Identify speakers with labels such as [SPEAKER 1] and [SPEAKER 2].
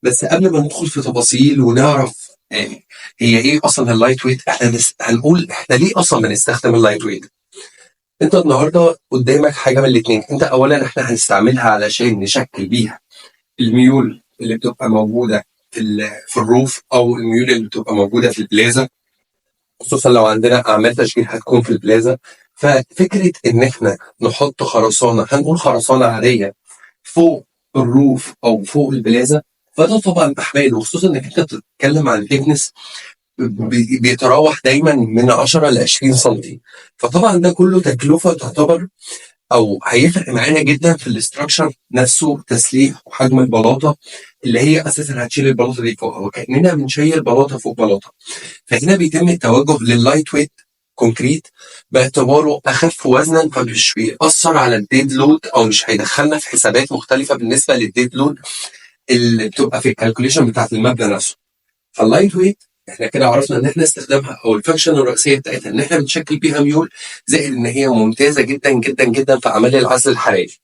[SPEAKER 1] بس قبل ما ندخل في تفاصيل ونعرف هي ايه اصلا اللايت ويت، احنا هنقول احنا ليه اصلا بنستخدم اللايت ويت. انت النهارده قدامك حاجه من الاثنين، انت اولا احنا هنستعملها علشان نشكل بيها الميول اللي بتبقى موجوده في الروف، او الميول اللي بتبقى موجوده في البلازا، خصوصا لو عندنا اعمال تشغيل هتكون في البلازا. ففكره ان احنا نحط خرسانه، هنقول خرسانه عاديه فوق الروف او فوق البلازا، فده طبعا احمال، وخصوصا انك انت بتتكلم عن ثيكنس بيتراوح دايما من 10 ل 20 سم. فطبعا ده كله تكلفه تعتبر، او هيفرق معانا جدا في الاستراكشر نفسه، تسليح وحجم البلاطه اللي هي اساسا هتشيل البلاطه دي فوقها، وكاننا بنشيل بلاطه فوق بلاطه. فهنا بيتم التوجه لللايت ويت كونكريت باعتباره اخف وزنا، فمش بيأثر على الديد لود، او مش هيدخلنا في حسابات مختلفه بالنسبه للديد لود اللي بتبقى في الكالكوليشن بتاعت المبنى نفسه. فاللايت ويت احنا كده عرفنا ان احنا استخدامها او الفانكشن الرئيسيه بتاعتها ان احنا بنشكل بيها ميول، زائد ان هي ممتازه جدا جدا جدا في اعمال العزل الحراري.